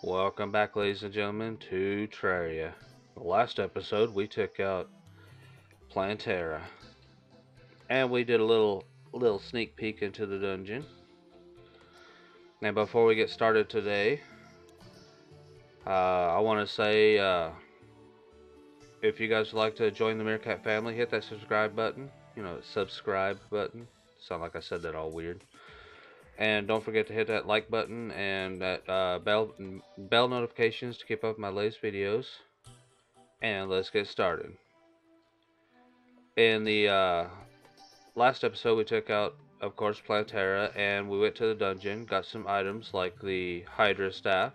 Welcome back, ladies and gentlemen, to Terraria. The last episode, we took out Plantera, and we did a little sneak peek into the dungeon. And before we get started today, I want to say, if you guys would like to join the Meerkat family, hit that subscribe button. Subscribe button. Sound like I said that all weird. And don't forget to hit that like button and that bell notifications to keep up with my latest videos. And let's get started. In the last episode, we took out, of course, Plantera, and we went to the dungeon, got some items like the Hydra Staff.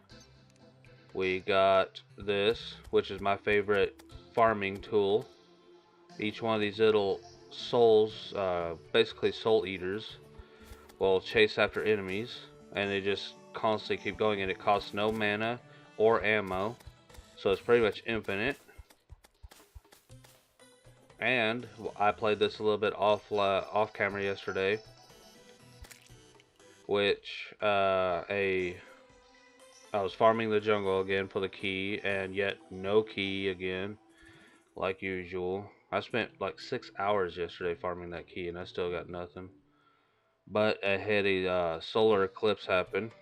We got this, which is my favorite farming tool. Each one of these little souls, basically soul eaters, will chase after enemies, and they just constantly keep going, and it costs no mana or ammo, so it's pretty much infinite. And I played this a little bit off camera yesterday, which I was farming the jungle again for the key, and yet no key again, like usual. I spent like 6 hours yesterday farming that key, and I still got nothing. But I had a solar eclipse happen,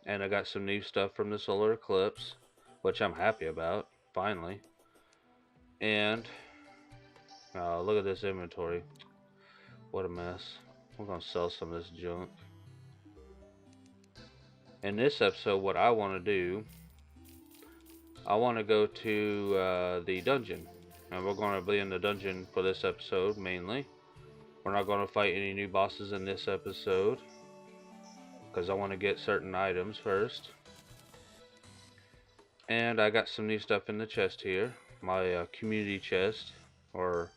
and I got some new stuff from the solar eclipse, which I'm happy about, finally. And look at this inventory. What a mess. We're gonna sell some of this junk. In this episode, what I want to do, I want to go to the dungeon. And we're going to be in the dungeon for this episode, mainly. We're not going to fight any new bosses in this episode, because I want to get certain items first. And I got some new stuff in the chest here. My community chest, or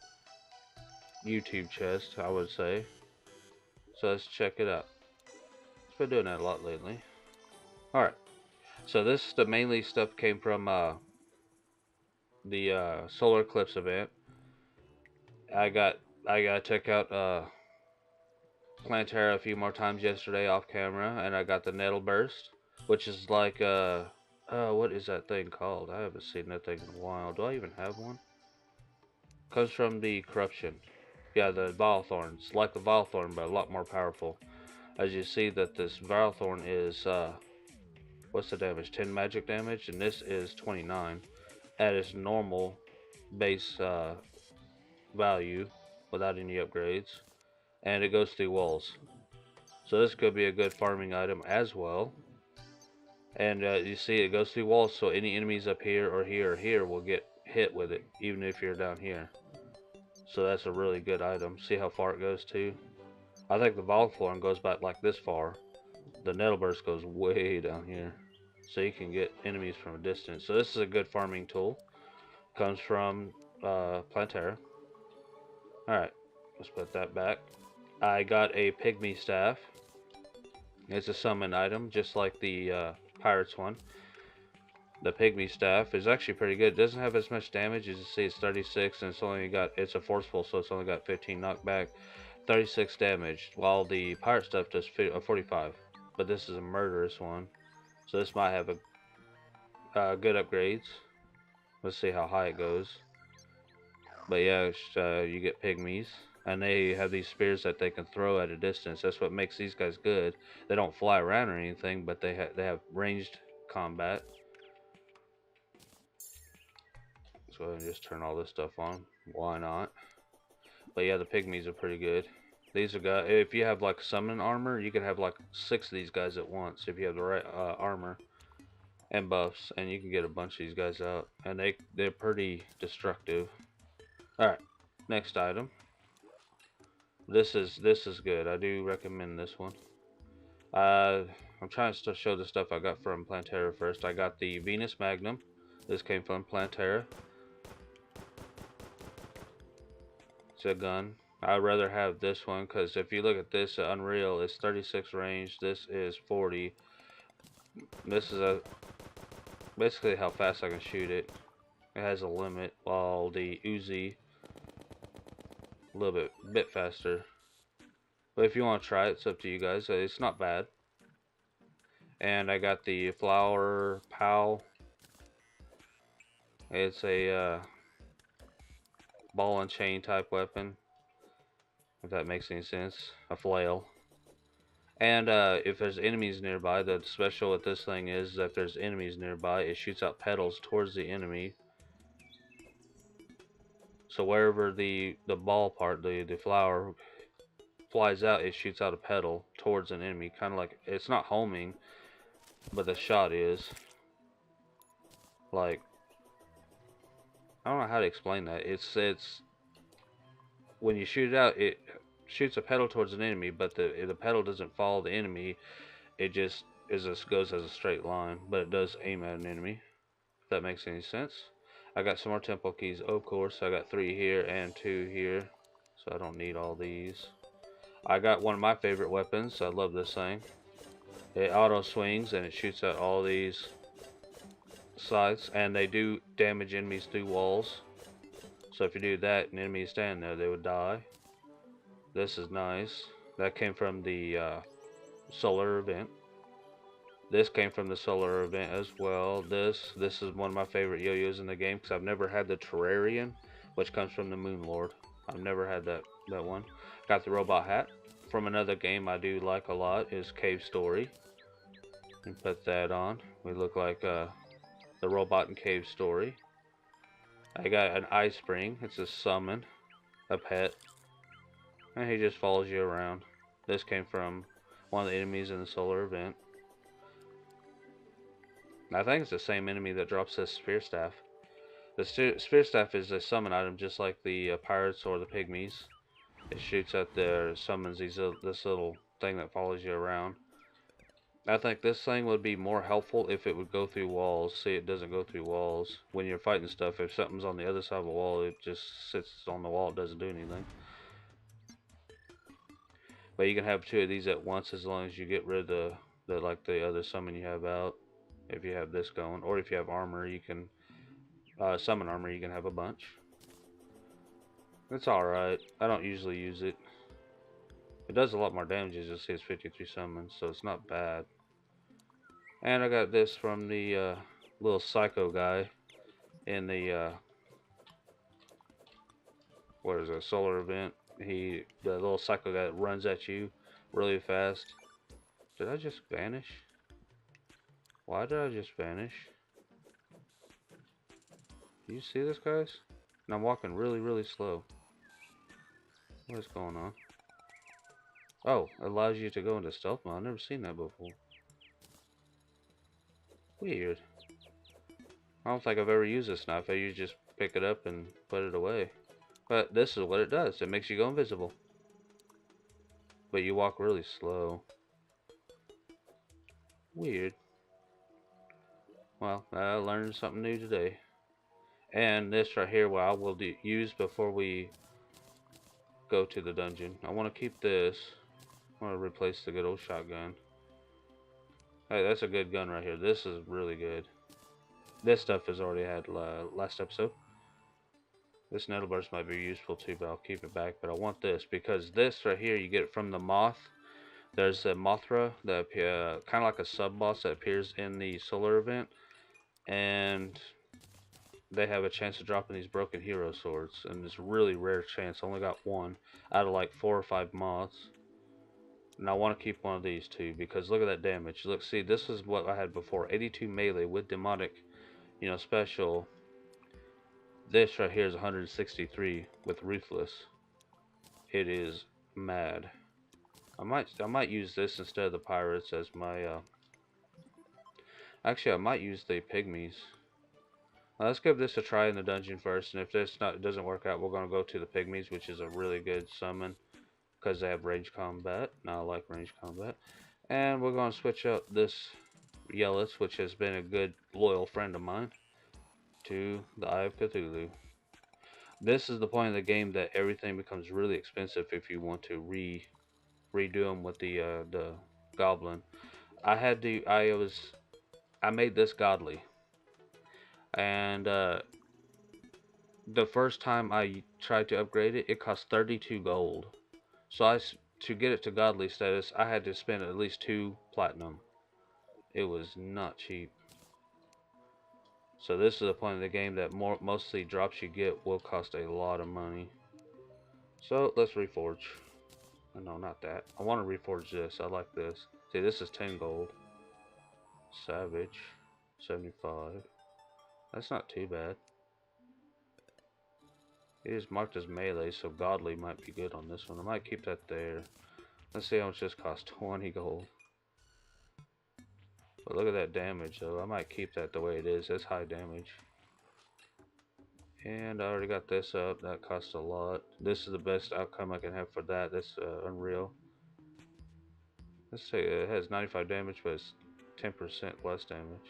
YouTube chest, I would say. So let's check it out. I've been doing that a lot lately. Alright, so the mainly stuff came from the solar eclipse event. I got to check out Plantera a few more times yesterday off camera, and I got the Nettle Burst, which is like what is that thing called? I haven't seen that thing in a while. Do I even have one? Comes from the corruption. Yeah, the Vilethorn. It's like the Vilethorn, but a lot more powerful. As you see that this Vilethorn is what's the damage? 10 magic damage, and this is 29 at its normal base value without any upgrades, and it goes through walls. So this could be a good farming item as well. And you see it goes through walls, so any enemies up here or here or here will get hit with it, even if you're down here. So that's a really good item. See how far it goes to? I think the Volthorn goes back like this far. The Nettleburst goes way down here. So you can get enemies from a distance. So this is a good farming tool. Comes from Plantera. Alright, let's put that back. I got a Pygmy Staff. It's a summon item, just like the Pirates one. The Pygmy Staff is actually pretty good. It doesn't have as much damage. As you see, it's 36, and it's a forceful, so it's only got 15 knockback, 36 damage, while the Pirate Stuff does 45. But this is a murderous one, so this might have a good upgrades. Let's see how high it goes. But yeah, you get pygmies, and they have these spears that they can throw at a distance. That's what makes these guys good. They don't fly around or anything, but they have ranged combat. Let's go ahead and just turn all this stuff on. Why not? But yeah, the pygmies are pretty good. These are guys. If you have like summon armor, you can have like 6 of these guys at once if you have the right armor and buffs, and you can get a bunch of these guys out, and they're pretty destructive. All right, next item. This is good. I do recommend this one. I'm trying to show the stuff I got from Plantera first. I got the Venus Magnum. This came from Plantera. It's a gun. I'd rather have this one because if you look at this, Unreal is 36 range. This is 40. This is basically how fast I can shoot it. It has a limit, while the Uzi a little bit faster. But if you want to try it, it's up to you guys. It's not bad. And I got the flower pal. It's a ball and chain type weapon, if that makes any sense. A flail. And if there's enemies nearby, the special with this thing is that if there's enemies nearby, it shoots out petals towards the enemy. So wherever the ball part, the flower flies out, it shoots out a petal towards an enemy. Kind of like, it's not homing, but the shot is. Like, I don't know how to explain that. It's when you shoot it out, it shoots a petal towards an enemy, but the petal doesn't follow the enemy. It just goes as a straight line, but it does aim at an enemy. If that makes any sense. I got some more temple keys, of course. I got 3 here and 2 here, so I don't need all these. I got one of my favorite weapons. I love this thing. It auto swings and it shoots out all these sights, and they do damage enemies through walls. So if you do that and enemies stand there, they would die. This is nice. That came from the solar event. This came from the solar event as well. This is one of my favorite yo-yos in the game because I've never had the Terrarian, which comes from the Moon Lord. I've never had that one. Got the robot hat from another game I do like a lot is Cave Story. And put that on. We look like the robot in Cave Story. I got an ice spring. It's a summon, a pet, and he just follows you around. This came from one of the enemies in the solar event. I think it's the same enemy that drops this spear staff. The spear staff is a summon item just like the pirates or the pygmies. It shoots at their summons this little thing that follows you around. I think this thing would be more helpful if it would go through walls. See, it doesn't go through walls. When you're fighting stuff, if something's on the other side of a wall, it just sits on the wall. It doesn't do anything. But you can have 2 of these at once as long as you get rid of the other summon you have out. If you have this going, or if you have armor, you can summon armor. You can have a bunch. It's alright. I don't usually use it. It does a lot more damage as you'll see. It's 53 summons, so it's not bad. And I got this from the little psycho guy in the what is it, solar event. The little psycho guy that runs at you really fast. Did I just vanish? Why did I just vanish? Do you see this, guys? And I'm walking really, really slow. What is going on? Oh, it allows you to go into stealth mode. I've never seen that before. Weird. I don't think I've ever used this knife. I usually just pick it up and put it away. But this is what it does. It makes you go invisible. But you walk really slow. Weird. Well, I learned something new today. And this right here, what I will use before we go to the dungeon. I want to keep this. I want to replace the good old shotgun. Hey, that's a good gun right here. This is really good. This stuff has already had last episode. This nettle burst might be useful too, but I'll keep it back. But I want this because this right here, you get it from the moth. There's a Mothra that kind of like a sub boss that appears in the solar event, and they have a chance of dropping these broken hero swords, and it's a really rare chance. I only got one out of like 4 or 5 moths. And I want to keep one of these too because look at that damage. Look, see, this is what I had before. 82 melee with demonic, special. This right here is 163 with ruthless. It is mad. I might use this instead of the pirates as my actually I might use the pygmies. Now, let's give this a try in the dungeon first, and if doesn't work out, we're gonna go to the pygmies, which is a really good summon because they have range combat. Now I like range combat. And we're gonna switch out this Yellis, which has been a good loyal friend of mine, to the Eye of Cthulhu. This is the point of the game that everything becomes really expensive if you want to redo them with the goblin. I made this godly, and the first time I tried to upgrade it, it cost 32 gold. So to get it to godly status, I had to spend at least 2 platinum. It was not cheap. So this is the point of the game that mostly drops you get will cost a lot of money. So let's reforge. No, not that. I want to reforge this. I like this. See, this is 10 gold. Savage, 75. That's not too bad. It is marked as melee, so godly might be good on this one. I might keep that there. Let's see how much this costs. 20 gold. But look at that damage, though. I might keep that the way it is. It's high damage. And I already got this up. That costs a lot. This is the best outcome I can have for that. That's unreal. Let's say it has 95 damage, but it's 10% less damage.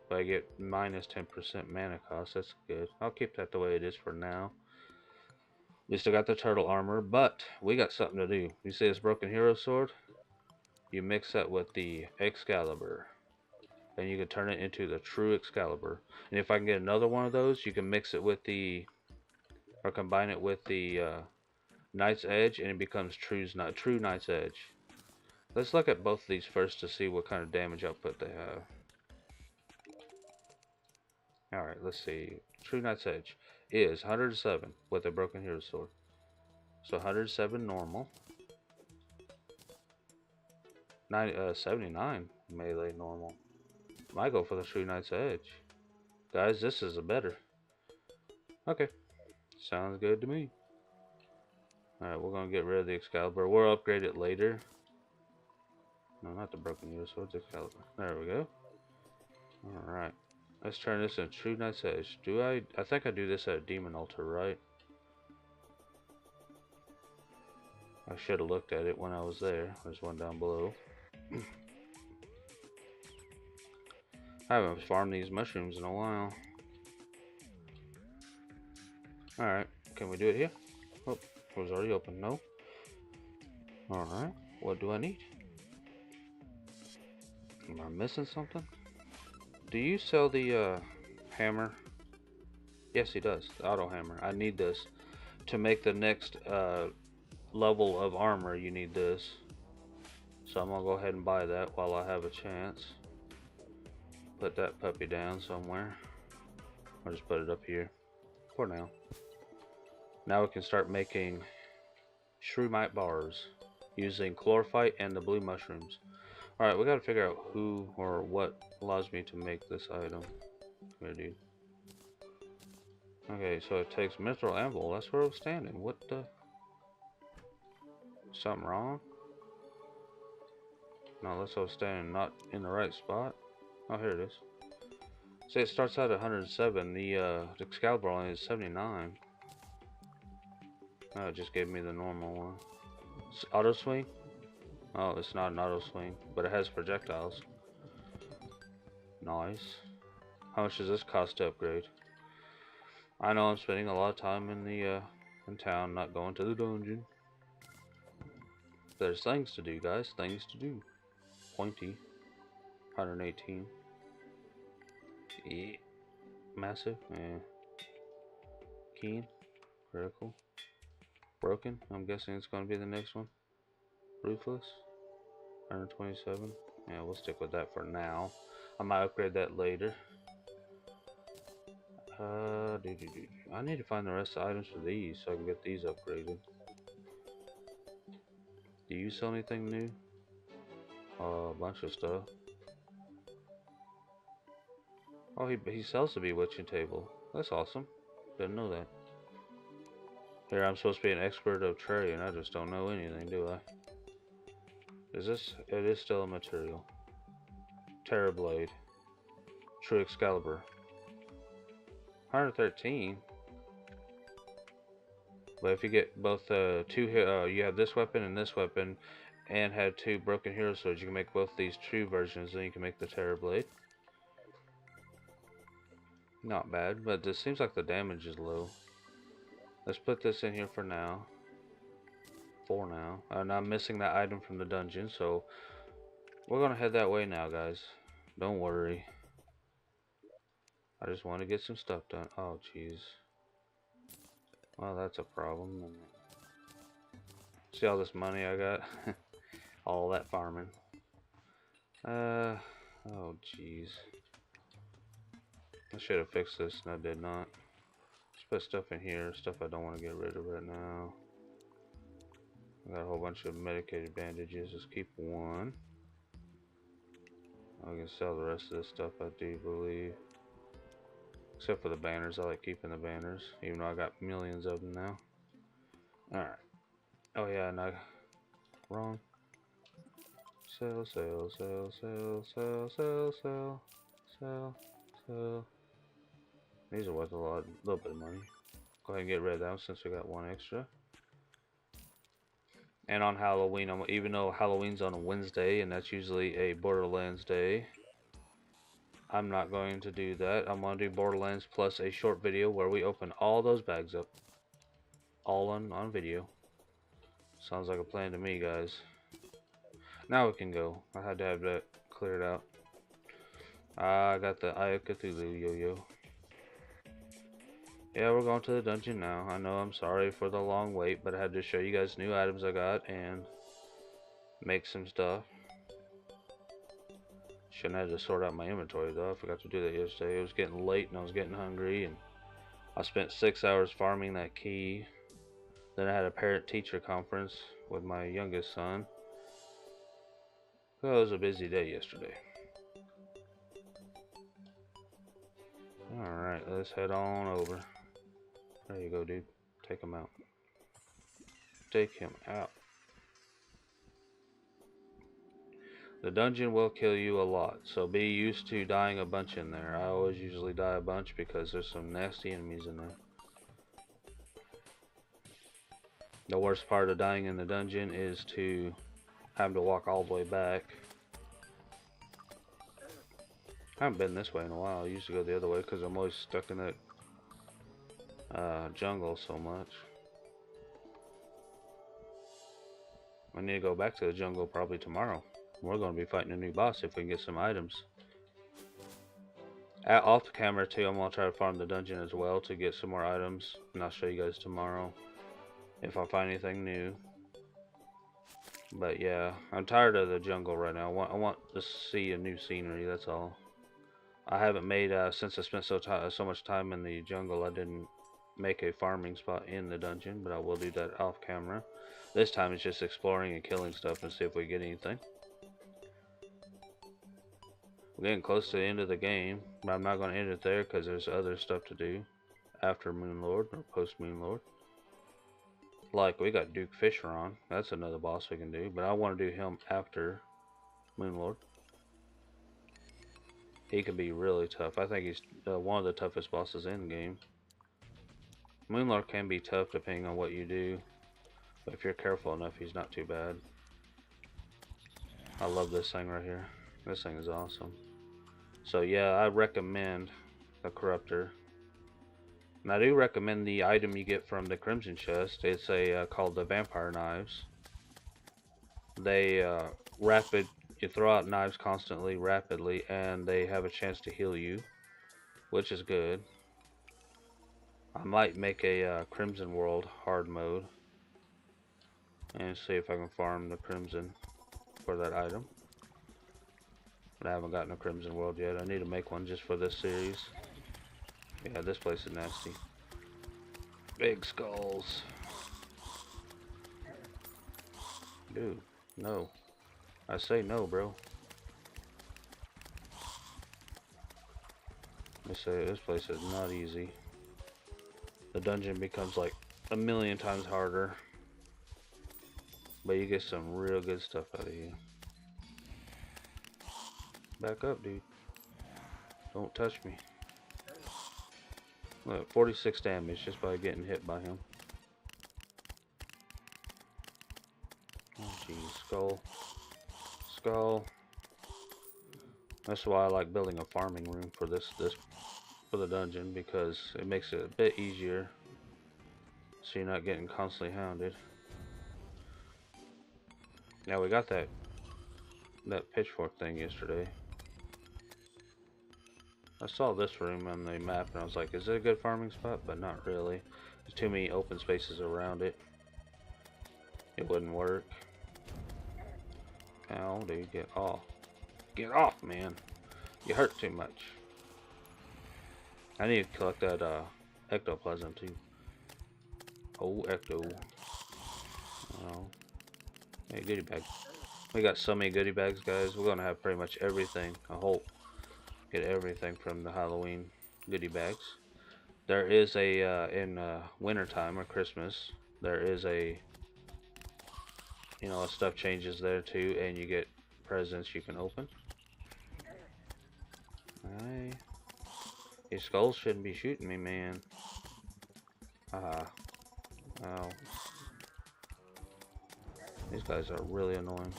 But I get minus 10% mana cost. That's good. I'll keep that the way it is for now. We still got the turtle armor, but we got something to do. You see this broken hero sword? You mix that with the Excalibur, and you can turn it into the true Excalibur. And if I can get another one of those, you can mix it with the, or combine it with the Knight's Edge, and it becomes true Knight's Edge. Let's look at both of these first to see what kind of damage output they have. Alright, let's see. True Knight's Edge is 107 with a broken hero sword. So 107 normal. 79 melee normal. Might go for the True Knight's Edge. Guys, this is a better. Okay. Sounds good to me. Alright, we're gonna get rid of the Excalibur. We'll upgrade it later. No, not the broken hero sword, the Excalibur. There we go. Alright. Let's turn this into True Knight's Edge. I think I do this at a demon altar, right? I should have looked at it when I was there. There's one down below. I haven't farmed these mushrooms in a while. Alright, can we do it here? Oh, it was already open. No. Alright, what do I need? Am I missing something? Do you sell the hammer? Yes, he does. The auto hammer. I need this. To make the next level of armor, you need this. So I'm gonna go ahead and buy that while I have a chance. Put that puppy down somewhere. I'll just put it up here for now. Now we can start making shroomite bars using chlorophyte and the blue mushrooms. Alright, we gotta figure out who or what allows me to make this item. Come here, dude. Okay, so it takes mithril anvil. That's where I was standing. What the? Something wrong? No, that's where I was standing, not in the right spot. Oh, here it is. See, it starts out at 107. The Excalibur only is 79. Oh, it just gave me the normal one. It's auto swing? Oh, it's not an auto swing, but it has projectiles. Nice. How much does this cost to upgrade? I know I'm spending a lot of time in the in town, not going to the dungeon. There's things to do, guys. Things to do. Pointy. 118. Yeah. Massive. Yeah. Keen. Critical. Broken. I'm guessing it's going to be the next one. Ruthless. 127. Yeah, we'll stick with that for now. I might upgrade that later. I need to find the rest of the items for these so I can get these upgraded. Do you sell anything new? A bunch of stuff. Oh, he sells the bewitching table. That's awesome. Didn't know that. Here, I'm supposed to be an expert of Terraria, and I just don't know anything, do I? Is this? It is still a material. Terra Blade. True Excalibur. 113. But if you get both you have this weapon and this weapon, and had 2 broken hero swords, you can make both these true versions, then you can make the Terra Blade. Not bad, but it seems like the damage is low. Let's put this in here for now. For now. And I'm missing that item from the dungeon, so we're gonna head that way now, guys. Don't worry. I just want to get some stuff done. Oh, jeez. Well, that's a problem. See all this money I got? All that farming. Oh, jeez. I should have fixed this, and I did not. Let's put stuff in here, stuff I don't want to get rid of right now. I got a whole bunch of medicated bandages. Let's keep one. I can sell the rest of this stuff, I do believe. Except for the banners. I like keeping the banners, even though I got millions of them now. Alright. Oh yeah, no. Wrong. Sell, sell, sell, sell, sell, sell, sell, sell, sell. These are worth a little bit of money. Go ahead and get rid of that one since we got one extra. And on Halloween, even though Halloween's on a Wednesday, and that's usually a Borderlands day, I'm not going to do that. I'm going to do Borderlands plus a short video where we open all those bags up. All on video. Sounds like a plan to me, guys. Now we can go. I had to have that cleared out. I got the Eye of Cthulhu yo-yo. Yeah, we're going to the dungeon now. I know I'm sorry for the long wait, but I had to show you guys new items I got and make some stuff. Shouldn't have to sort out my inventory though. I forgot to do that yesterday. It was getting late and I was getting hungry, and I spent 6 hours farming that key. Then I had a parent-teacher conference with my youngest son. Well, it was a busy day yesterday. Alright, let's head on over. There you go, dude. Take him out. Take him out. The dungeon will kill you a lot, so be used to dying a bunch in there. I always usually die a bunch because there's some nasty enemies in there. The worst part of dying in the dungeon is to have to walk all the way back. I haven't been this way in a while. I used to go the other way because I'm always stuck in that jungle so much. I need to go back to the jungle probably tomorrow. We're going to be fighting a new boss if we can get some items. Off the camera too, I'm going to try to farm the dungeon as well to get some more items. And I'll show you guys tomorrow if I find anything new. But yeah, I'm tired of the jungle right now. I want to see a new scenery, that's all. I haven't made, since I spent so much time in the jungle, I didn't make a farming spot in the dungeon. But I will do that off camera. This time it's just exploring and killing stuff and see if we get anything. We're getting close to the end of the game, but I'm not going to end it there because there's other stuff to do after Moonlord or post Moonlord. Like we got Duke Fisheron, that's another boss we can do, but I want to do him after Moonlord. He can be really tough. I think he's one of the toughest bosses in the game. Moonlord can be tough depending on what you do, but if you're careful enough, he's not too bad. I love this thing right here. This thing is awesome. So yeah, I recommend the Corruptor. And I do recommend the item you get from the Crimson Chest. It's called the Vampire Knives. They you throw out knives constantly, rapidly, and they have a chance to heal you, which is good. I might make a Crimson World hard mode and see if I can farm the Crimson for that item. But I haven't gotten a Crimson World yet. I need to make one just for this series. Yeah, this place is nasty. Big skulls. Dude, no. I say no, bro. I say this place is not easy. The dungeon becomes like a million times harder. But you get some real good stuff out of here. Back up, dude. Don't touch me. Look, 46 damage just by getting hit by him. Oh, jeez. Skull. Skull. That's why I like building a farming room for for the dungeon, because it makes it a bit easier so you're not getting constantly hounded. Now we got that pitchfork thing yesterday. I saw this room on the map and I was like, is it a good farming spot? But not really. There's too many open spaces around it. It wouldn't work. Ow, dude, get off. Get off, man. You hurt too much. I need to collect that ectoplasm too. Oh, ecto. Oh. Hey, goodie bag. We got so many goodie bags, guys. We're gonna have pretty much everything. I hope get everything from the Halloween goodie bags. There is a in winter time or Christmas. There is a stuff changes there too, and you get presents you can open. Alright. These skulls shouldn't be shooting me, man. Ah. Ow. These guys are really annoying.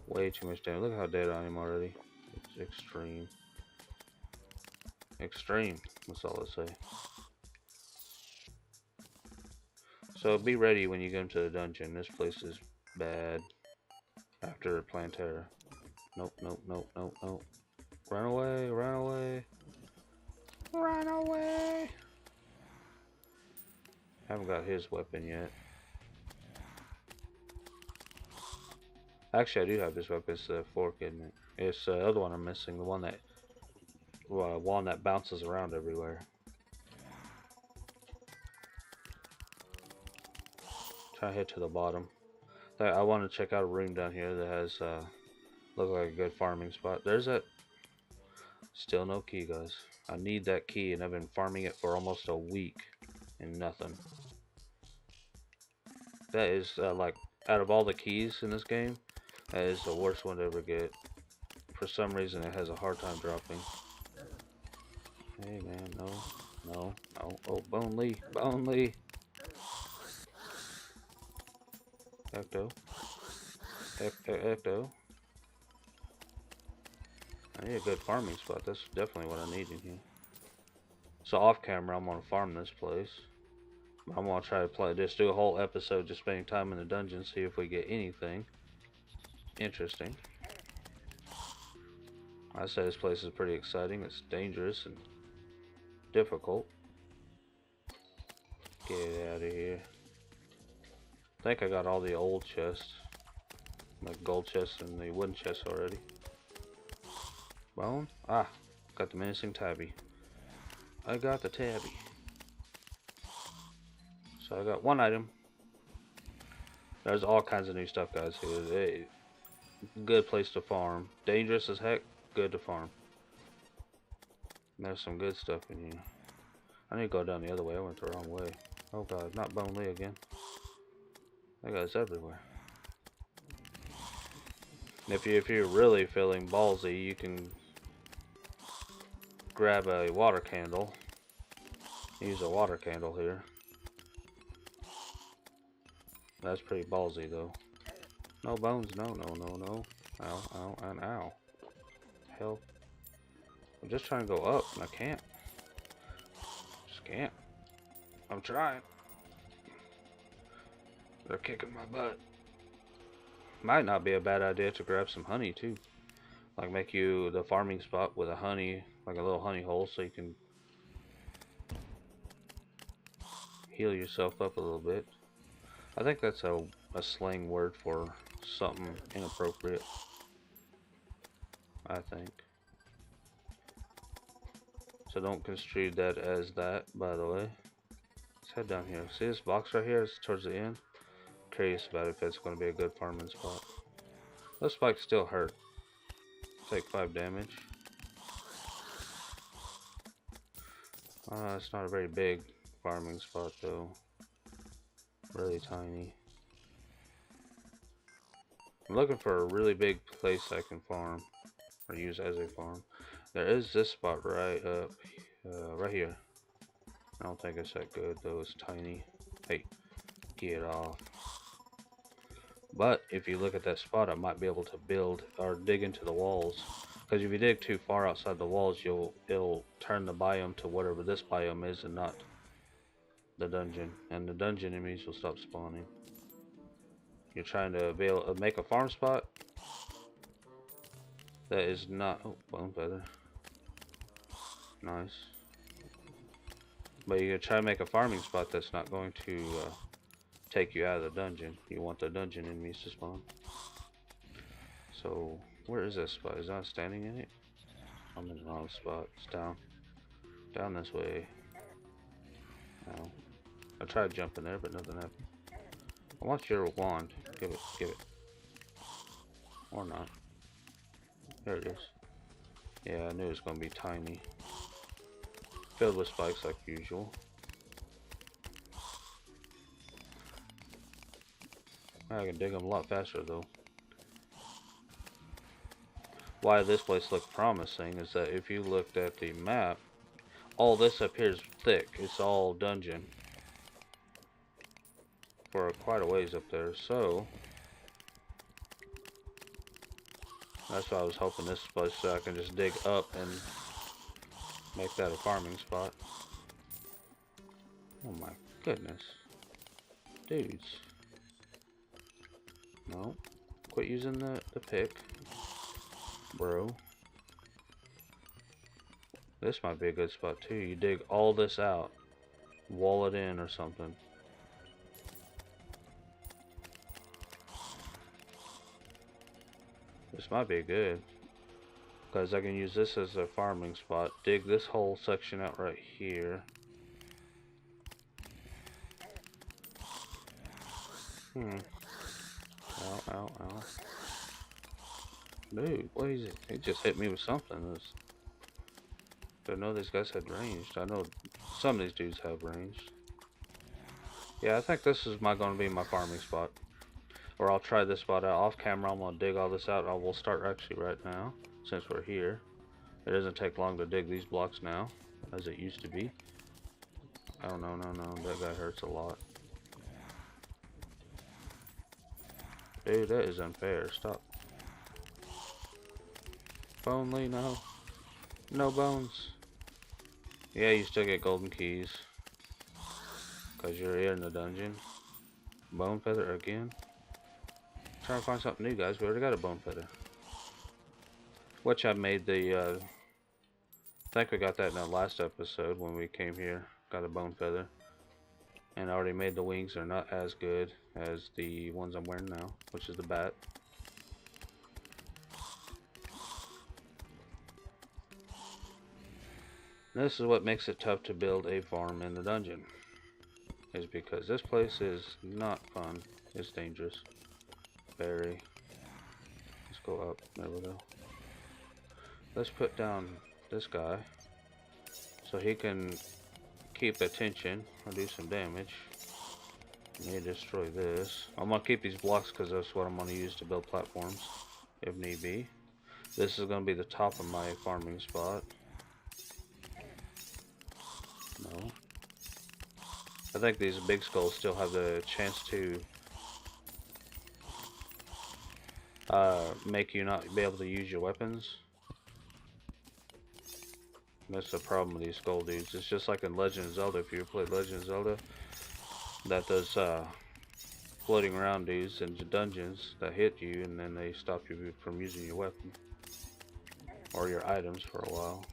Way too much damage. Look how dead I am already. It's extreme. Extreme. That's all I say. So be ready when you go into the dungeon. This place is bad. After Plantera. Nope, nope, nope, nope, nope. Run away, run away. Run away. Haven't got his weapon yet. Actually, I do have this weapon. It's the fork, isn't it? It's the other one I'm missing. The one that bounces around everywhere. Try to head to the bottom. I want to check out a room down here that has look like a good farming spot. There's that. Still no key, guys. I need that key, and I've been farming it for almost a week and nothing. That is like out of all the keys in this game, that is the worst one to ever get. For some reason, it has a hard time dropping. Hey man, no, no, no. Oh, Bone Lee, Bone Lee. Ecto. Ecto. I need a good farming spot. That's definitely what I need in here. So off camera, I'm gonna farm this place. I'm gonna try to just do a whole episode just spending time in the dungeon, see if we get anything interesting. I say this place is pretty exciting. It's dangerous and difficult. Get out of here. I think I got all the old chests, like gold chests and the wooden chests already. Bone? Ah, got the menacing tabby. I got the tabby. So I got one item. There's all kinds of new stuff, guys, here. Good place to farm. Dangerous as heck, good to farm. There's some good stuff in here. I need to go down the other way. I went the wrong way. Oh god, not Bone Lee again. That guy's everywhere. And if you're really feeling ballsy, you can grab a water candle. Use a water candle here. That's pretty ballsy though. No bones, no, no, no, no. Ow, ow, and ow. Hell. I'm just trying to go up and I can't. Just can't. I'm trying. They're kicking my butt. Might not be a bad idea to grab some honey too. Like make you the farming spot with a honey, like a little honey hole, so you can heal yourself up a little bit. I think that's a slang word for something inappropriate. I think. So don't construe that as that, by the way. Let's head down here. See this box right here? It's towards the end. Curious about if it's going to be a good farming spot. Those spikes still hurt. Take 5 damage. It's not a very big farming spot though. Really tiny. I'm looking for a really big place I can farm or use as a farm. There is this spot right up, right here. I don't think it's that good though. It's tiny. Hey, get off. But if you look at that spot, I might be able to build or dig into the walls. Because if you dig too far outside the walls, it'll turn the biome to whatever this biome is and not the dungeon. And the dungeon enemies will stop spawning. You're trying to be able to make a farm spot. That is not... Oh, bone feather. Nice. But you're gonna try to make a farming spot that's not going to take you out of the dungeon. You want the dungeon enemies to spawn. So Where is this spot? Is that standing in it? I'm in the wrong spot. It's down. Down this way. No. I tried jumping there, but nothing happened. I want your wand. Give it, give it. Or not. There it is. Yeah, I knew it was going to be tiny. Filled with spikes like usual. I can dig them a lot faster though. Why this place looked promising is that if you looked at the map, all this up here is thick. It's all dungeon. For quite a ways up there, so that's why I was hoping this place so I can just dig up and make that a farming spot. Oh my goodness. Dudes. No. Quit using the pick. Bro. This might be a good spot too. You dig all this out. Wall it in or something. This might be good. Because I can use this as a farming spot. Dig this whole section out right here. Ow, ow, ow. Dude, what is it? It just hit me with something. I know these guys had ranged. I know some of these dudes have ranged. Yeah, I think this is going to be my farming spot. Or I'll try this spot out off camera. I'm going to dig all this out. I will start actually right now, since we're here. It doesn't take long to dig these blocks now, as it used to be. Oh, no, no, no. That guy hurts a lot. Dude, that is unfair. Stop. Bonely, no. No bones. Yeah, you still get golden keys. Because you're here in the dungeon. Bone feather again. Trying to find something new, guys. We already got a bone feather. Which I made the, I think we got that in the last episode when we came here. Got a bone feather. And I already made the wings. They're not as good as the ones I'm wearing now, which is the bat. This is what makes it tough to build a farm in the dungeon. Is because this place is not fun. It's dangerous. Very. Let's go up. There we go. Let's put down this guy so he can keep attention or do some damage. May destroy this. I'm gonna keep these blocks because that's what I'm gonna use to build platforms if need be. This is gonna be the top of my farming spot. No. I think these big skulls still have the chance to make you not be able to use your weapons. That's the problem with these skull dudes. It's just like in Legend of Zelda. If you played Legend of Zelda, that does floating around dudes in dungeons that hit you and then they stop you from using your weapon or your items for a while.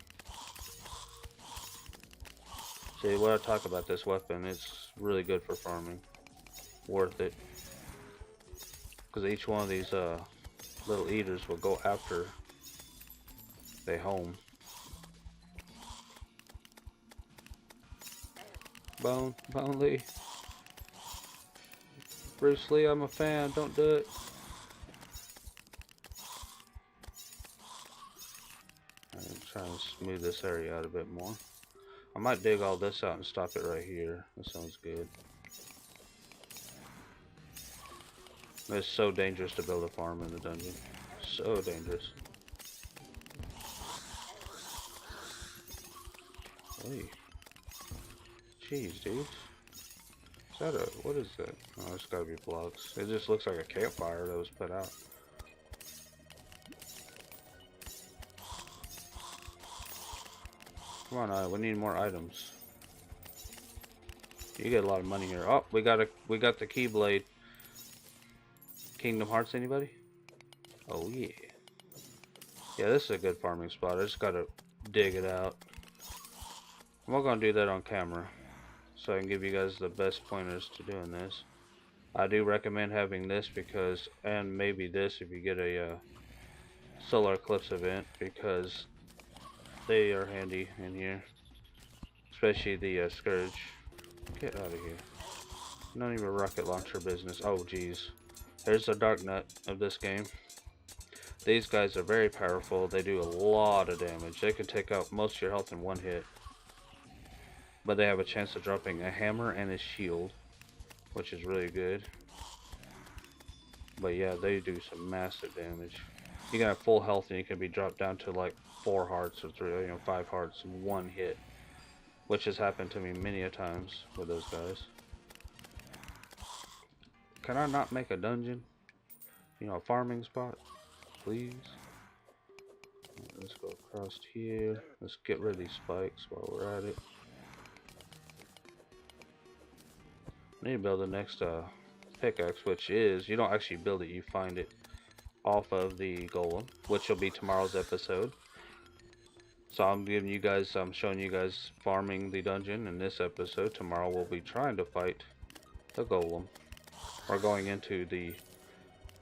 See, what I talk about this weapon, it's really good for farming. Worth it. Because each one of these little eaters will go after they home. Bone Lee. Bruce Lee, I'm a fan, don't do it. I'm trying to smooth this area out a bit more. I might dig all this out and stop it right here. That sounds good. It's so dangerous to build a farm in the dungeon. So dangerous. Hey. Jeez, dude. Is that what is that? Oh, it's gotta be blocks. It just looks like a campfire that was put out. Come on, we need more items. You get a lot of money here. Oh, we got the Keyblade. Kingdom Hearts, anybody? Oh yeah. Yeah, this is a good farming spot. I just gotta dig it out. I'm not gonna do that on camera, so I can give you guys the best pointers to doing this. I do recommend having this because, and maybe this if you get a solar eclipse event because they are handy in here, especially the Scourge. Get out of here. Not even rocket launcher business. Oh, geez. Here's the dark nut of this game. These guys are very powerful. They do a lot of damage. They can take out most of your health in one hit. But they have a chance of dropping a hammer and a shield, which is really good. But yeah, they do some massive damage. You can have full health and you can be dropped down to like 4 hearts or 5 hearts in one hit. Which has happened to me many a times with those guys. Can I not make a dungeon? You know, a farming spot? Please? Let's go across here. Let's get rid of these spikes while we're at it. I need to build the next pickaxe, which is, you don't actually build it, you find it off of the golem, which will be tomorrow's episode. So I'm showing you guys farming the dungeon in this episode. Tomorrow we'll be trying to fight the golem. We're going into the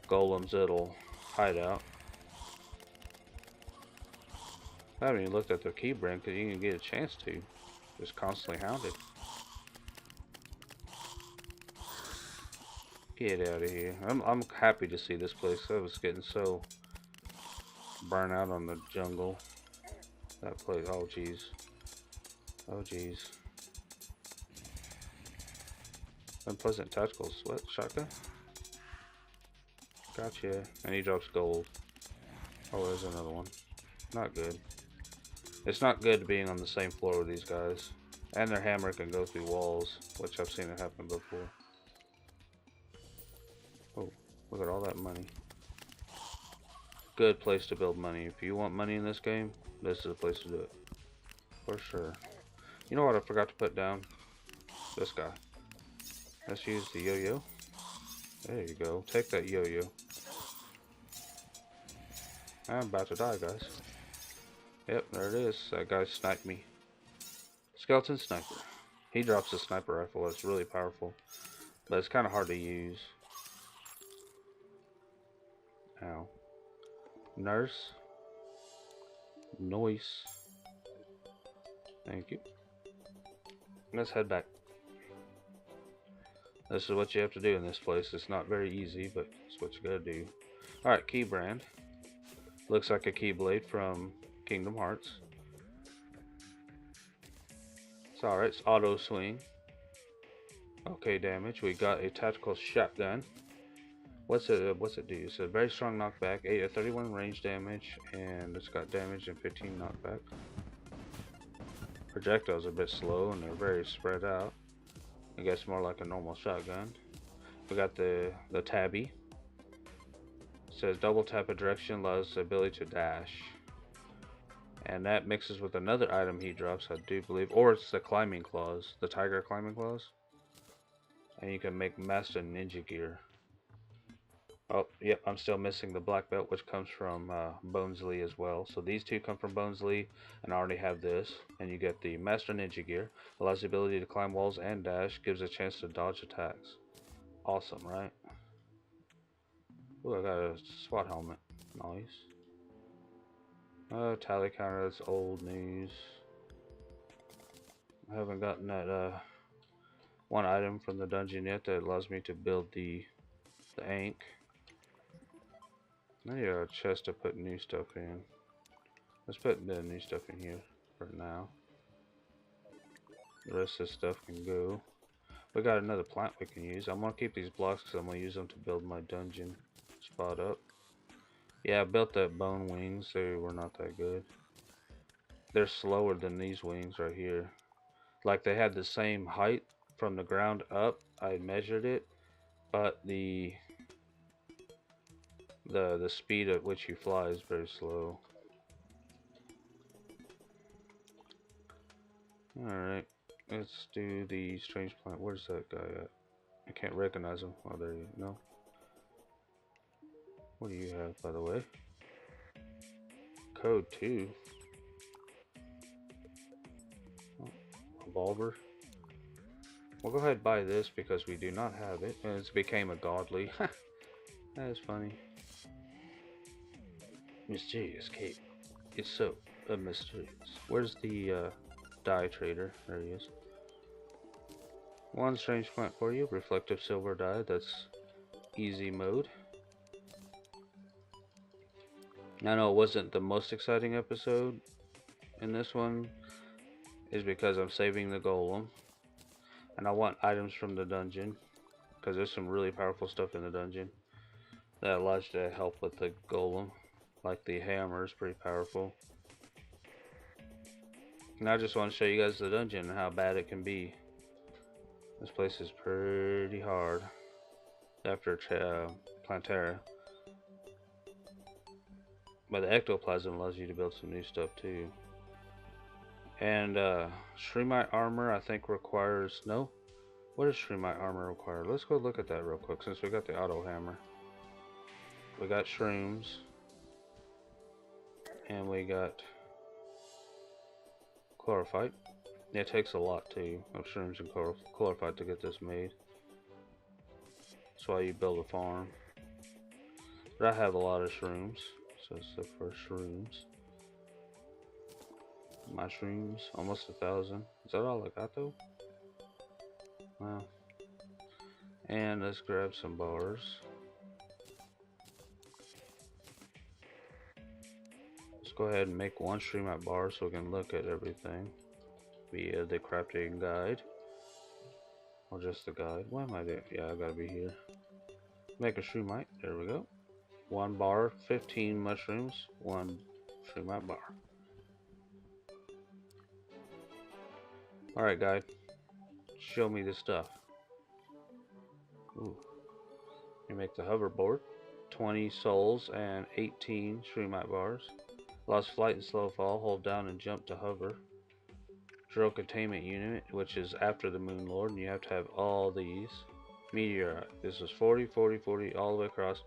golem's little hideout. I haven't even looked at their key brand because you can get a chance to. Just constantly hounded. Get out of here. I'm happy to see this place. I was getting so burnt out on the jungle. That place. Oh jeez. Oh jeez. Unpleasant tactical sweat shotgun. Gotcha. And he drops gold. Oh, there's another one. Not good. It's not good being on the same floor with these guys. And their hammer can go through walls, which I've seen it happen before. Oh, look at all that money. Good place to build money. If you want money in this game, this is the place to do it. For sure. You know what I forgot to put down? This guy. Let's use the yo-yo. There you go. Take that yo-yo. I'm about to die, guys. Yep, there it is. That guy sniped me. Skeleton sniper. He drops a sniper rifle. That's really powerful. But it's kind of hard to use. Ow. Nurse. Noise. Thank you. Let's head back. This is what you have to do in this place. It's not very easy, but it's what you gotta do. Alright, key brand. Looks like a keyblade from Kingdom Hearts. It's alright, it's auto swing. Okay, damage. We got a tactical shotgun. What's it do? It's a very strong knockback, 31 range damage, and it's got damage and 15 knockback. Projectiles are a bit slow and they're very spread out. I guess more like a normal shotgun. We got the tabby. It says double tap a direction allows the ability to dash. And that mixes with another item he drops, I do believe. Or it's the climbing claws, the tiger climbing claws. And you can make master ninja gear. Oh, yep, I'm still missing the black belt, which comes from Bonesley as well. So these two come from Bonesley, and I already have this. And you get the Master Ninja Gear. Allows the ability to climb walls and dash. Gives a chance to dodge attacks. Awesome, right? Ooh, I got a SWAT helmet. Nice. Oh, tally counter, that's old news. I haven't gotten that one item from the dungeon yet that allows me to build the ink. I need a chest to put new stuff in. Let's put the new stuff in here for now. The rest of this stuff can go. We got another plant we can use. I'm gonna keep these blocks because I'm gonna use them to build my dungeon spot up. Yeah, I built that bone wings. They were not that good. They're slower than these wings right here. Like they had the same height from the ground up. I measured it, but the speed at which you fly is very slow. Alright, let's do the strange plant. Where's that guy at? I can't recognize him. Oh, there you go. No. What do you have, by the way? Code 2. Oh, revolver. We'll go ahead and buy this because we do not have it. And it's became a godly. That is funny. Mysterious cape. It's so mysterious. Where's the dye trader? There he is. One strange plant for you. Reflective silver dye. That's easy mode. I know it wasn't the most exciting episode in this one, is because I'm saving the golem. And I want items from the dungeon, because there's some really powerful stuff in the dungeon that allows you to help with the golem. Like the hammer is pretty powerful. And I just want to show you guys the dungeon and how bad it can be. This place is pretty hard after Plantera. But the ectoplasm allows you to build some new stuff too. And Shreemite armor I think requires... No? What does Shreemite armor require? Let's go look at that real quick since we got the auto hammer. We got shrooms. And we got chlorophyte. It takes a lot too of shrooms and chlorophyte to get this made. That's why you build a farm. But I have a lot of shrooms. So it's the first shrooms. Mushrooms, almost 1,000. Is that all I got though? Wow. And let's grab some bars. Let's go ahead and make one Shreemite bar so we can look at everything via the crafting guide. Or just the guide. Why am I there? Yeah, I gotta be here. Make a Shreemite. There we go. One bar, 15 mushrooms, one Shreemite bar. Alright, guide. Show me this stuff. Ooh. You make the hoverboard. 20 souls and 18 Shreemite bars. Lost flight and slow fall. Hold down and jump to hover. Drill containment unit, which is after the Moon Lord, and you have to have all these. Meteorite. This is 40, 40, 40, all the way across.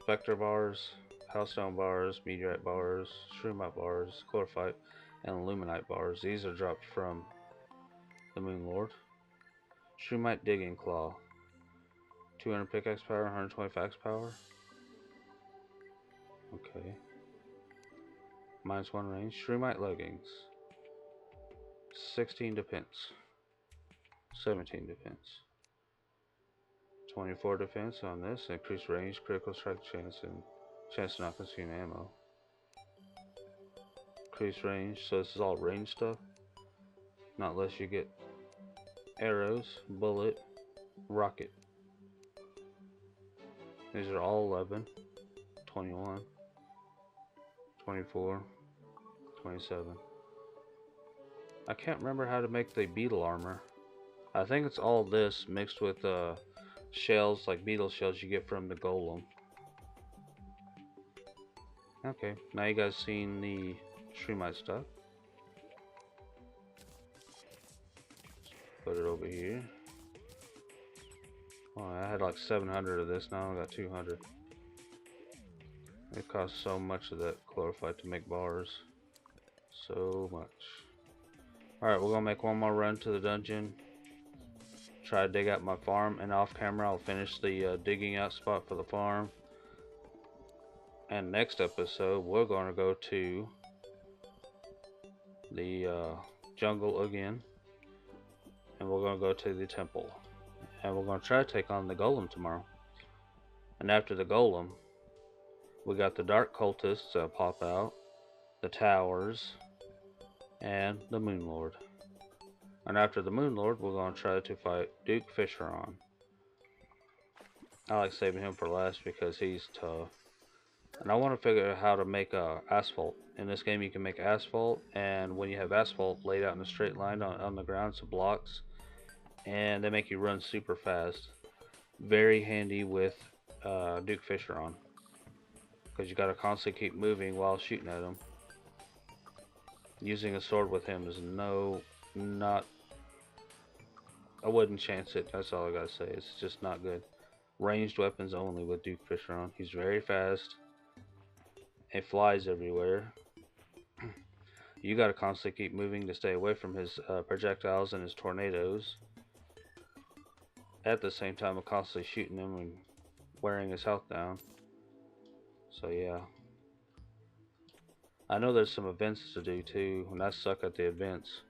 Spectre bars, Hellstone bars, Meteorite bars, Shreemite bars, Chlorophyte, and Illuminite bars. These are dropped from the Moon Lord. Shreemite Digging Claw. 200 pickaxe power, 125 axe power. Okay. -1 range. Shreemite Leggings. 16 defense. 17 defense. 24 defense on this. Increased range, critical strike chance, and chance to not consume ammo. Increased range, so this is all range stuff. Not unless you get arrows, bullet, rocket. These are all 11, 21, 24, 27. I can't remember how to make the beetle armor. I think it's all this mixed with shells, like beetle shells you get from the golem. Okay, now you guys seen the Shreemite stuff. Put it over here. Oh, I had like 700 of this, now I got 200. It costs so much of that chlorophyte to make bars. So much. Alright, we're gonna make one more run to the dungeon. Try to dig out my farm, and off camera I'll finish the digging out spot for the farm. And next episode we're gonna go to the jungle again. And we're gonna go to the temple. And we're gonna try to take on the golem tomorrow. And after the golem, we got the dark cultists that pop out, the towers, and the Moon Lord. And after the Moon Lord, we're going to try to fight Duke Fisheron. I like saving him for last because he's tough. And I want to figure out how to make asphalt. In this game you can make asphalt, and when you have asphalt laid out in a straight line on the ground, some blocks, and they make you run super fast. Very handy with Duke Fisheron, because you got to constantly keep moving while shooting at him. Using a sword with him is I wouldn't chance it. That's all I gotta say. It's just not good. Ranged weapons only with Duke Fisheron. He's very fast. It flies everywhere. You gotta constantly keep moving to stay away from his projectiles and his tornadoes. At the same time, I'm constantly shooting him and wearing his health down. So yeah. I know there's some events to do too, and I suck at the events.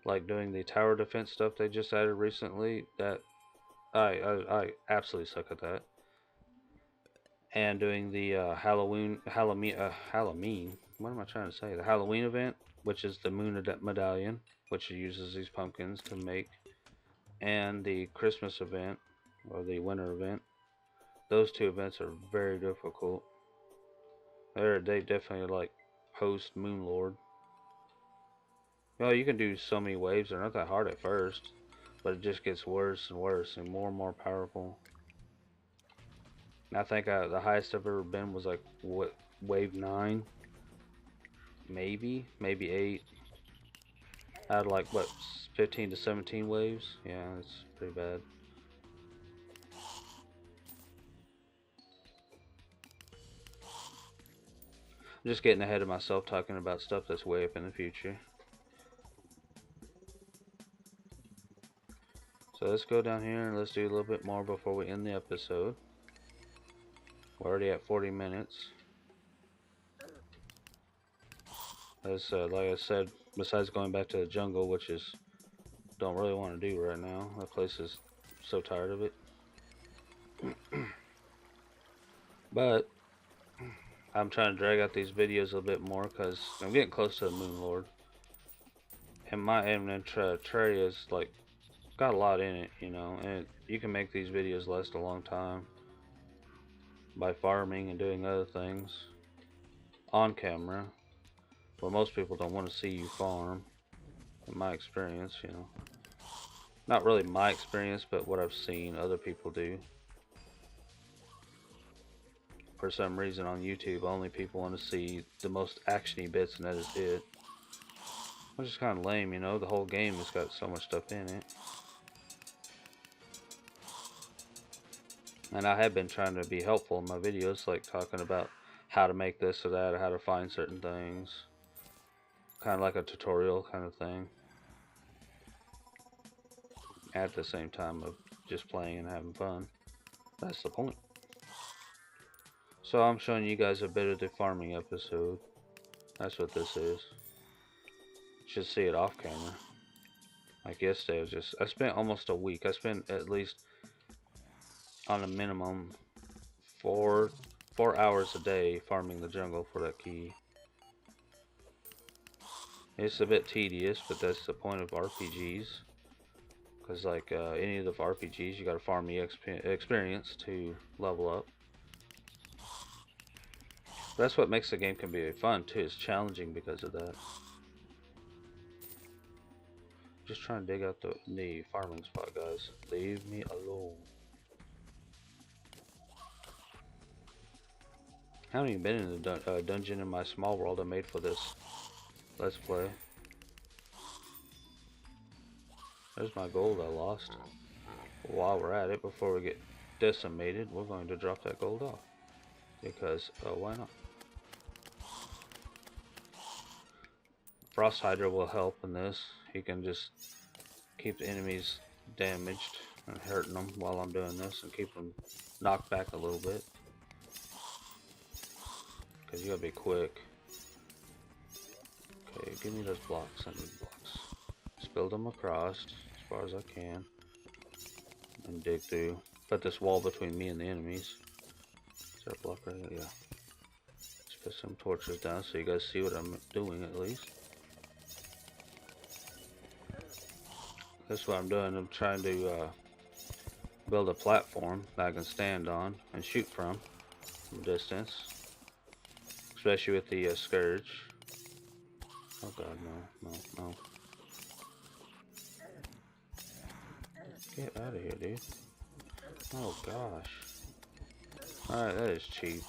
Like doing the tower defense stuff they just added recently. That I absolutely suck at that. And doing the Halloween. What am I trying to say? The Halloween event, which is the Moon Medallion, which uses these pumpkins to make, and the Christmas event or the Winter event. Those two events are very difficult. They definitely like post Moon Lord. Well, you can do so many waves. They're not that hard at first, but it just gets worse and worse and more powerful. And I think the highest I've ever been was like what, wave 9, maybe 8. I had like what, 15 to 17 waves. Yeah, it's pretty bad. I'm just getting ahead of myself talking about stuff that's way up in the future. So let's go down here and let's do a little bit more before we end the episode. We're already at 40 minutes. As like I said, besides going back to the jungle, which is don't really want to do right now. That place is so tired of it. But I'm trying to drag out these videos a little bit more because I'm getting close to the Moon Lord. And my Terraria is like got a lot in it, you know, and you can make these videos last a long time by farming and doing other things on camera. But most people don't want to see you farm, in my experience, you know. Not really my experience, but what I've seen other people do. For some reason on YouTube, only people want to see the most actiony bits, and that is it. Which is kind of lame, you know. The whole game has got so much stuff in it. And I have been trying to be helpful in my videos, like talking about how to make this or that, or how to find certain things. Kind of like a tutorial kind of thing. At the same time of just playing and having fun. That's the point. So I'm showing you guys a bit of the farming episode. That's what this is. You should see it off camera. Like yesterday was just, I spent almost a week. I spent at least on a minimum 4 hours a day farming the jungle for that key. It's a bit tedious, but that's the point of RPGs. Because like any of the RPGs, you gotta farm the experience to level up. That's what makes the game can be fun too. It's challenging because of that. Just trying to dig out the farming spot, guys. Leave me alone. I haven't even been in the dungeon in my small world I made for this let's play. There's my gold I lost. While we're at it, before we get decimated, we're going to drop that gold off. Because, why not? Frost Hydra will help in this. He can just keep the enemies damaged and hurting them while I'm doing this, and keep them knocked back a little bit. Because you gotta be quick. Okay, give me those blocks. I need blocks. Just build them across as far as I can. And dig through. Put this wall between me and the enemies. Is there a block right here? Yeah. Let's put some torches down so you guys see what I'm doing at least. That's what I'm doing. I'm trying to build a platform that I can stand on and shoot from a distance. Especially with the Scourge. Oh god, no. Get out of here, dude. Oh gosh. Alright, that is cheap.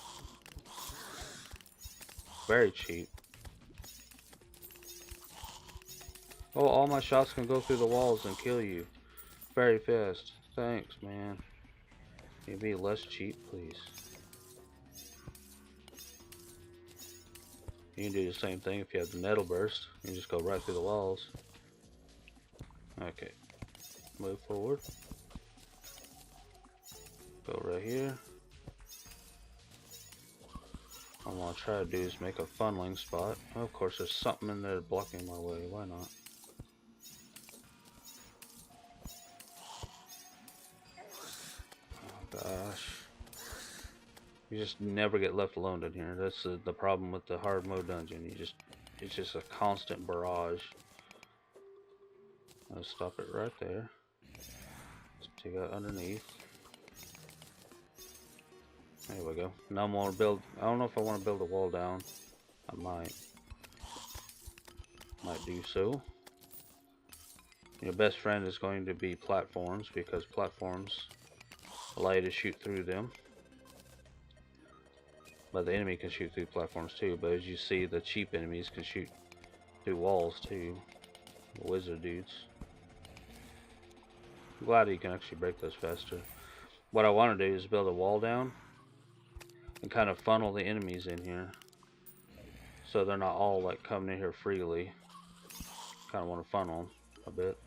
Very cheap. Oh, all my shots can go through the walls and kill you. Very fast. Thanks, man. Can you be less cheap, please? You can do the same thing if you have the nettle burst. You just go right through the walls. Okay. Move forward. Go right here. What I'm gonna try to do is make a funneling spot. Oh, of course, there's something in there blocking my way. Why not? Oh gosh. You just never get left alone in here. That's the problem with the hard mode dungeon. It's just a constant barrage. I'll stop it right there. Let's take out underneath. There we go. No more build. I don't know if I want to build a wall down. I might do so. Your best friend is going to be platforms, because platforms allow you to shoot through them. But the enemy can shoot through platforms too. But as you see, the cheap enemies can shoot through walls too. The wizard dudes. I'm glad you can actually break those faster. What I want to do is build a wall down and kind of funnel the enemies in here, so they're not all like coming in here freely. Kind of want to funnel them a bit.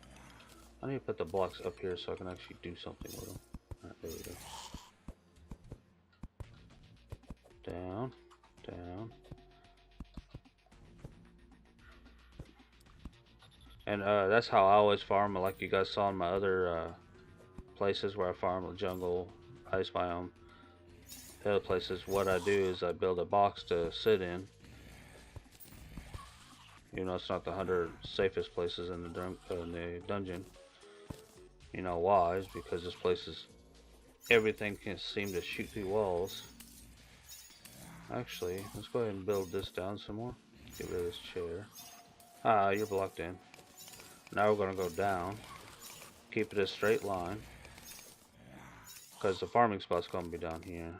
I need to put the blocks up here so I can actually do something with them. Alright, there we go. Down, down. And that's how I always farm, like you guys saw in my other places where I farm, the jungle, ice biome, the other places. What I do is I build a box to sit in. You know, it's not the 100 safest places in the dungeon. You know why? It's because this place is, everything can seem to shoot through walls. Actually, let's go ahead and build this down some more. Get rid of this chair. Ah, you're blocked in. Now we're gonna go down. Keep it a straight line, because the farming spot's gonna be down here.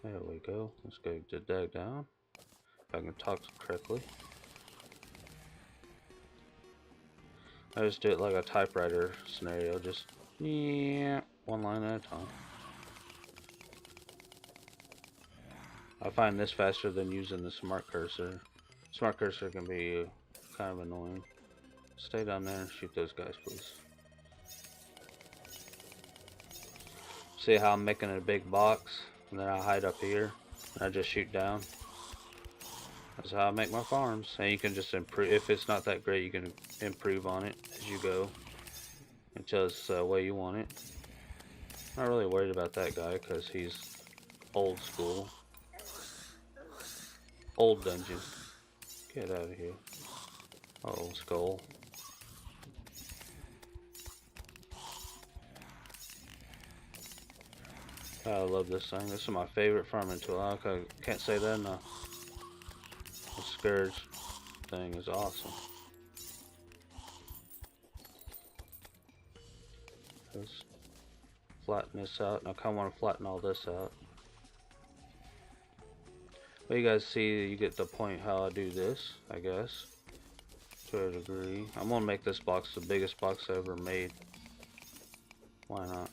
There we go. Let's go to dig down. If I can talk correctly. I just do it like a typewriter scenario, just yeah, one line at a time. I find this faster than using the smart cursor. Smart cursor can be kind of annoying. Stay down there and shoot those guys, please. See how I'm making it a big box, and then I hide up here, and I just shoot down. That's how I make my farms. And you can just improve. If it's not that great, you can improve on it as you go until it's the way you want it. Not really worried about that guy because he's old school. Old dungeon. Get out of here. Uh-oh, skull. I love this thing. This is my favorite farming tool. I can't say that enough. The scourge thing is awesome. Let's flatten this out. And I kind of want to flatten all this out. But you guys see, you get the point how I do this, I guess. To a degree. I'm gonna make this box the biggest box I ever made. Why not?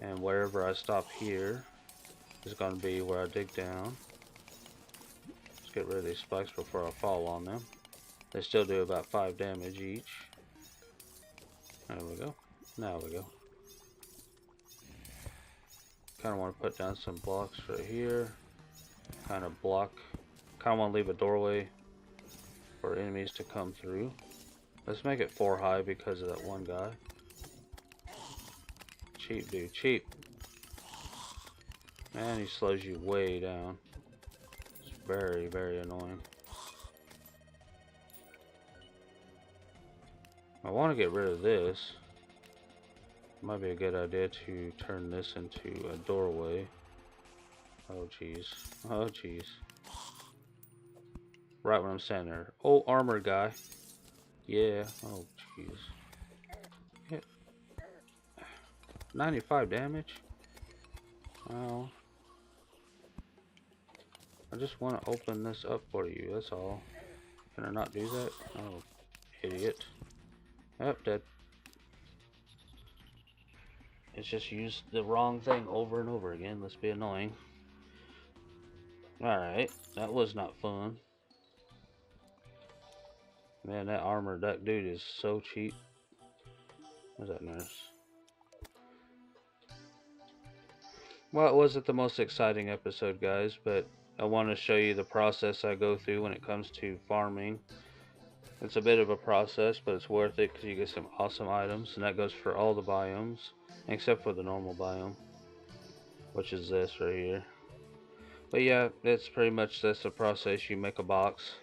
And wherever I stop here is gonna be where I dig down. Let's get rid of these spikes before I fall on them. They still do about 5 damage each. There we go. Now we go. Kind of want to put down some blocks right here. Kind of block. Kind of want to leave a doorway for enemies to come through. Let's make it 4 high because of that one guy. Cheap, dude. Cheap. Man, he slows you way down. It's very, very annoying. I want to get rid of this. Might be a good idea to turn this into a doorway. Oh jeez. Oh jeez. Right when I'm standing there. Oh, armor guy. Yeah. Oh jeez. Yeah. 95 damage? Oh. I just want to open this up for you, that's all. Can I not do that? Oh, idiot. Yep, dead. It's just used the wrong thing over and over again. Let's be annoying. Alright, that was not fun. Man, that armor, that dude is so cheap. Where's that nurse? Well, it wasn't the most exciting episode, guys, but I want to show you the process I go through when it comes to farming. It's a bit of a process, but it's worth it because you get some awesome items, and that goes for all the biomes, except for the normal biome, which is this right here. But yeah, that's pretty much that's the process. You make a box,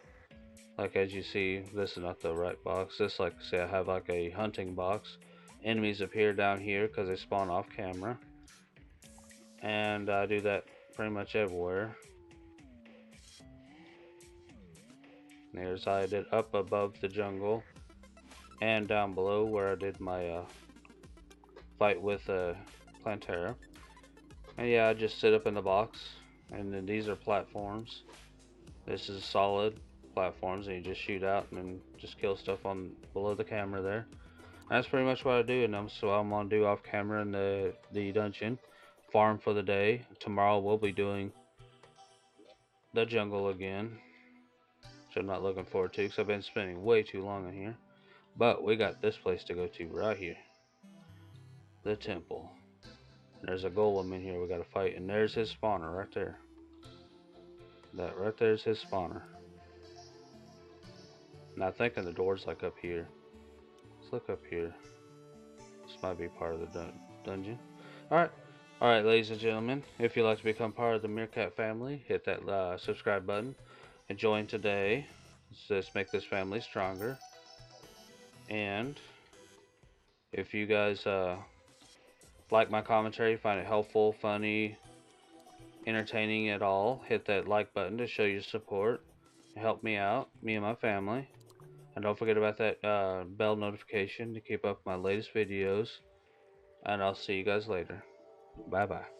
like as you see, this is not the right box. This, like say, I have like a hunting box. Enemies appear down here because they spawn off camera, and I do that pretty much everywhere. There's I did up above the jungle and down below where I did my fight with Plantera. And yeah, I just sit up in the box, and then these are platforms. This is solid platforms, and you just shoot out and then just kill stuff on below the camera there. And that's pretty much what I do, and so I'm gonna do off camera in the dungeon, farm for the day. Tomorrow we'll be doing the jungle again, which I'm not looking forward to because I've been spending way too long in here. But we got this place to go to right here, the temple. There's a golem in here we gotta fight, and there's his spawner right there. That right there's his spawner. Now thinking the door's like up here. Let's look up here. This might be part of the dungeon. Alright. Alright, ladies and gentlemen. If you'd like to become part of the Meerkat family, hit that subscribe button and join today. Let's make this family stronger. And if you guys like my commentary, find it helpful, funny, entertaining at all, hit that like button to show your support. Help me out, me and my family. And don't forget about that bell notification to keep up my latest videos. And I'll see you guys later. Bye bye.